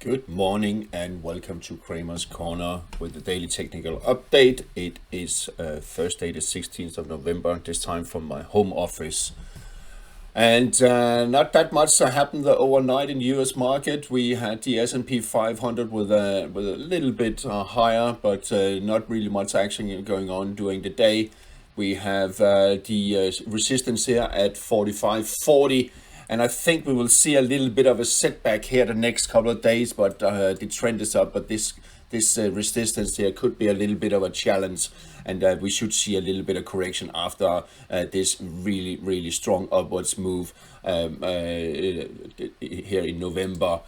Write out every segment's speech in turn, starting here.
Good morning and welcome to Kramer's Corner with the daily technical update. It is Thursday the 16th of November, this time from my home office. And not that much happened overnight in the US market. We had the S&P 500 with a little bit higher, but not really much action going on during the day. We have the resistance here at 45.40. And I think we will see a little bit of a setback here the next couple of days, but the trend is up. But this resistance here could be a little bit of a challenge, and we should see a little bit of correction after this really strong upwards move here in November.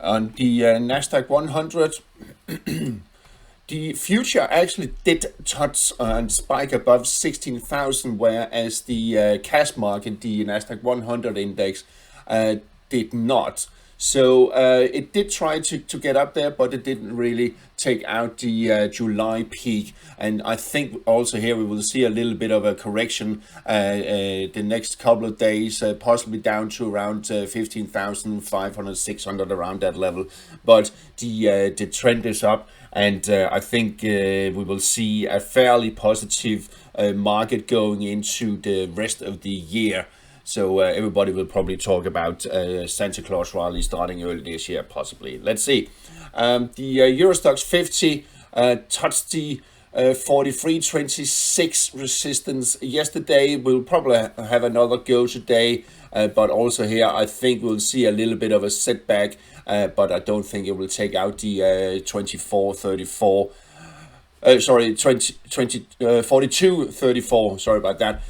On the Nasdaq 100. The future actually did touch and spike above 16,000, whereas the cash market, the Nasdaq 100 index, did not. So it did try to get up there, but it didn't really take out the July peak. And I think also here we will see a little bit of a correction the next couple of days, possibly down to around 15,500, 600, around that level. But the trend is up. And I think we will see a fairly positive market going into the rest of the year. So everybody will probably talk about Santa Claus rally starting early this year, possibly. Let's see. The EUROSTOXX 50 touched the 43.26 resistance yesterday. We'll probably have another go today, but also here I think we'll see a little bit of a setback, but I don't think it will take out the 42.34, sorry about that,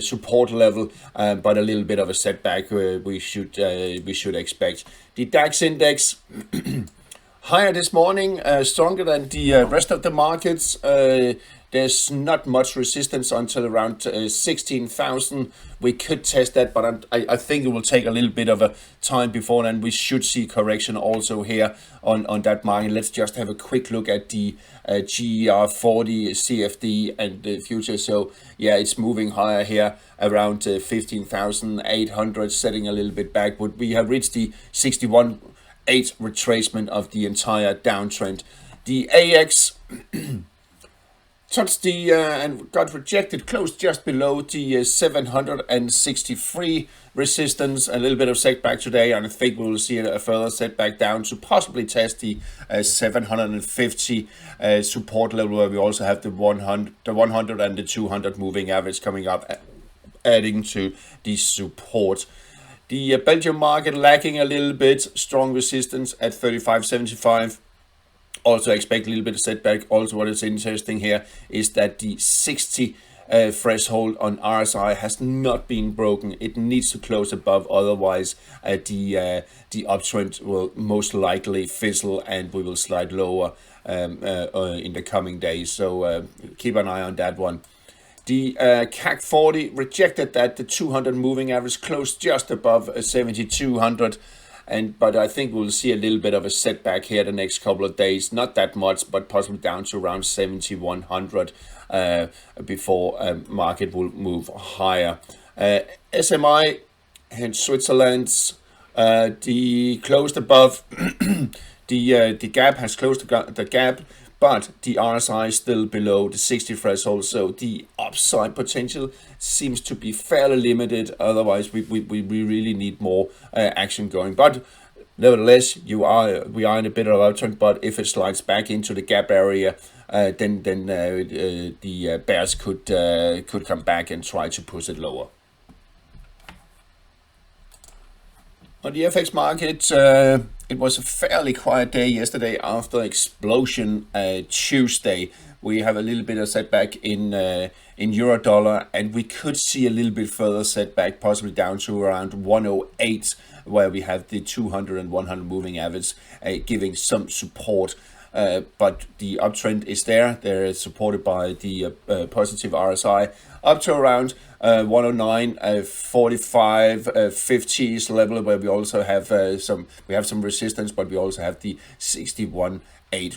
support level, but a little bit of a setback we should expect. The DAX index higher this morning, stronger than the rest of the markets. There's not much resistance until around 16,000. We could test that, but I think it will take a little bit of a time before then. We should see correction also here on that market. Let's just have a quick look at the GER40 CFD and the future. So yeah, it's moving higher here around 15,800, setting a little bit back. But we have reached the 61.8 retracement of the entire downtrend. The AX touched the and got rejected, closed just below the 763 resistance. A little bit of setback today, and I think we will see a further setback down to possibly test the 750 support level, where we also have the 100 and the 200 moving average coming up, adding to the support. The Belgium market lagging a little bit, strong resistance at 35.75. Also expect a little bit of setback. Also, what is interesting here is that the 60 threshold on RSI has not been broken. It needs to close above, otherwise the uptrend will most likely fizzle and we will slide lower in the coming days. So keep an eye on that one. The CAC 40 rejected that. The 200 moving average closed just above 7,200. But I think we'll see a little bit of a setback here the next couple of days. Not that much, but possibly down to around 7,100 before market will move higher. SMI in Switzerland, the closed above the gap has closed the gap, but the RSI is still below the 60 threshold, so the upside potential seems to be fairly limited. Otherwise, we really need more action going. But nevertheless, we are in a bit of an uptrend. But if it slides back into the gap area, then the bears could come back and try to push it lower. On the FX market, it was a fairly quiet day yesterday after explosion Tuesday. We have a little bit of setback in euro dollar, and we could see a little bit further setback, possibly down to around 108, where we have the 200 and 100 moving average giving some support. But the uptrend is there. They're supported by the positive RSI up to around 109, 45, 50s level, where we also have some resistance, but we also have the 61.8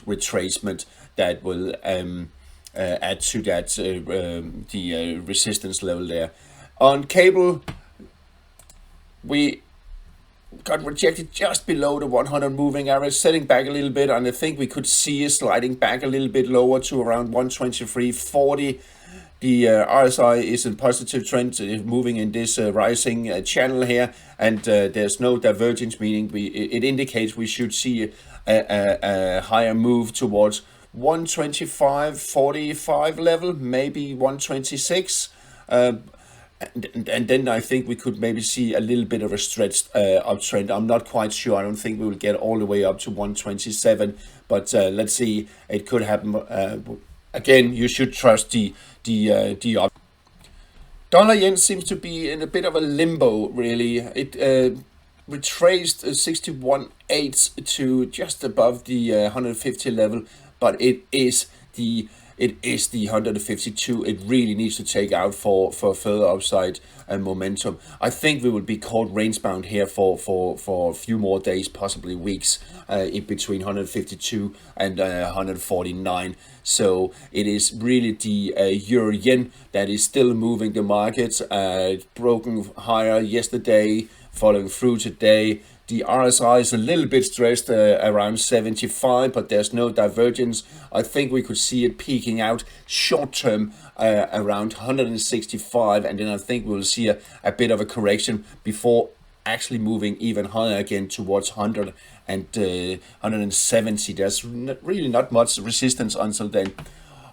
retracement that will add to that the resistance level there. On cable, we got rejected just below the 100 moving average, setting back a little bit, and I think we could see it sliding back a little bit lower to around 123.40. The RSI is in positive trend, moving in this rising channel here, and there's no divergence, meaning it indicates we should see a higher move towards 125.45 level, maybe 126. And then I think we could maybe see a little bit of a stretched uptrend. I'm not quite sure. I don't think we will get all the way up to 127, but let's see. It could happen. Again, you should trust the dollar yen seems to be in a bit of a limbo, really. It retraced 61.8 to just above the 150 level, but it is the 152 it really needs to take out for further upside and momentum. I think we will be caught range bound here for a few more days, possibly weeks, in between 152 and 149. So it is really the euro yen that is still moving the market. Broken higher yesterday, following through today. The RSI is a little bit stressed around 75, but there's no divergence. I think we could see it peaking out short term around 165, and then I think we'll see a bit of a correction before actually moving even higher again towards 100 and 170. There's really not much resistance until then.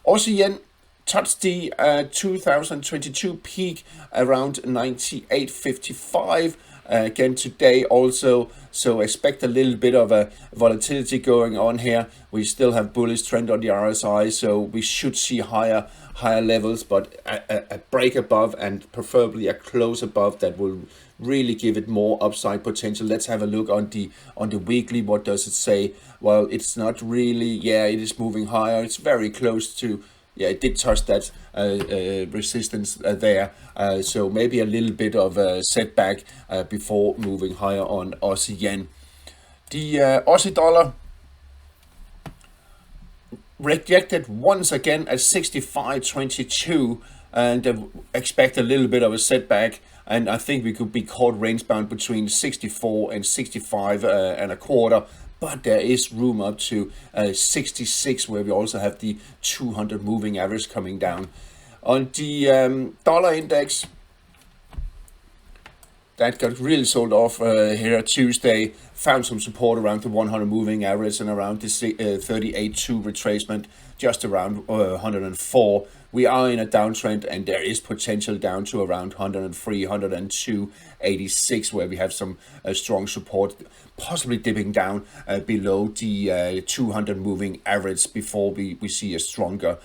Aussie yen touched the 2022 peak around 98.55. Again today also, so expect a little bit of a volatility going on here. We still have bullish trend on the RSI, so we should see higher levels, but a break above and preferably a close above that will really give it more upside potential. Let's have a look on the weekly. What does it say? Well, it's not really. Yeah, it is moving higher. It's very close to. Yeah, it did touch that resistance there. So maybe a little bit of a setback before moving higher on Aussie yen. The Aussie dollar rejected once again at 65.22, and expect a little bit of a setback. And I think we could be caught range bound between 64 and 65 and a quarter. But there is room up to 66, where we also have the 200 moving average coming down. On the dollar index, that got really sold off here Tuesday, found some support around the 100 moving average and around the 38.2 retracement, just around 104. We are in a downtrend, and there is potential down to around 103, 102.86, where we have some strong support, possibly dipping down below the 200 moving average before we see a stronger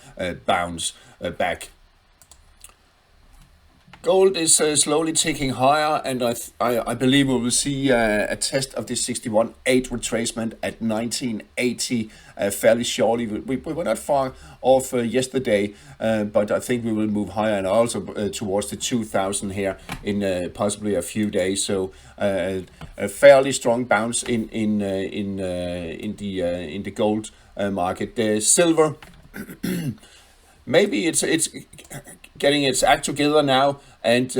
bounce back. Gold is slowly ticking higher, and I believe we will see a test of the 61.8 retracement at 1980 fairly shortly. We were not far off yesterday, but I think we will move higher and also towards the 2000 here in possibly a few days. So a fairly strong bounce in the gold market. The silver. Maybe it's getting its act together now and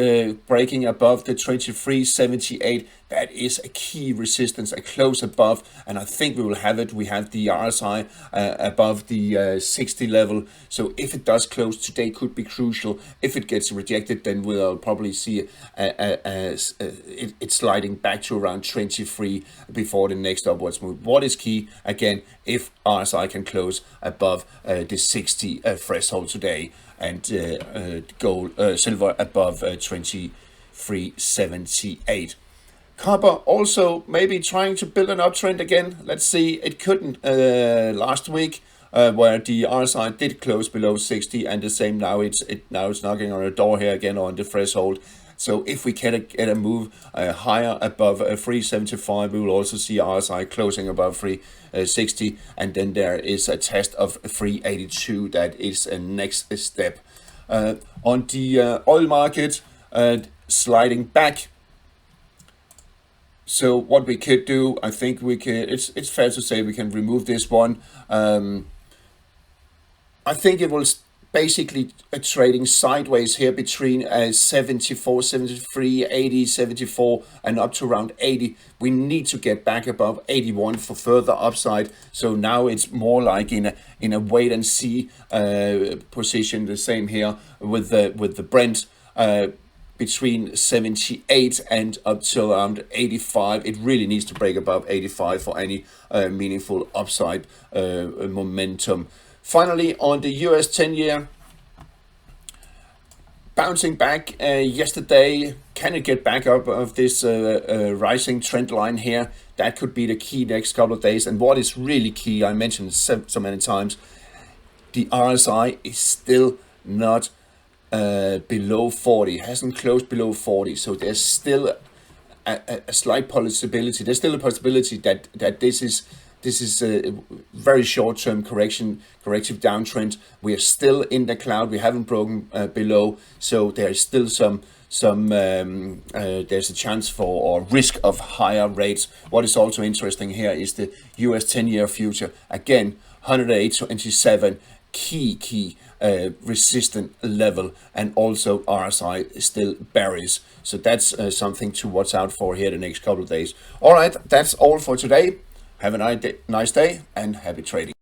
breaking above the 23.78. That is a key resistance, a close above, and I think we will have it. We have the RSI above the 60 level, so if it does close today, could be crucial. If it gets rejected, then we'll probably see it sliding back to around 23 before the next upwards move. What is key, again, if RSI can close above the 60 threshold today, and silver above 23.78. Copper also maybe trying to build an uptrend again. Let's see. It couldn't last week, where the RSI did close below 60, and the same now. It's knocking on a door here again on the threshold. So if we get a move higher above 375, we will also see RSI closing above 360, and then there is a test of 382. That is a next step. On the oil market, sliding back. So what we could do, I think we can. It's fair to say we can remove this one. I think it will basically trading sideways here between 74, 73, 80, 74 and up to around 80. We need to get back above 81 for further upside. So now it's more like in a wait and see position. The same here with the Brent between 78 and up to around 85. It really needs to break above 85 for any meaningful upside momentum. Finally, on the US 10-year, bouncing back yesterday. Can it get back up of this rising trend line here? That could be the key next couple of days. And what is really key, I mentioned so many times, the RSI is still not below 40, hasn't closed below 40. So there's still a slight possibility. There's still a possibility that this is a very short-term corrective downtrend. We are still in the cloud. We haven't broken below, so there is still there's a chance for or risk of higher rates. What is also interesting here is the US 10-year future. Again, 108.27 key resistant level, and also RSI is still bearish. So that's something to watch out for here the next couple of days. All right, that's all for today. Have a nice day and happy trading.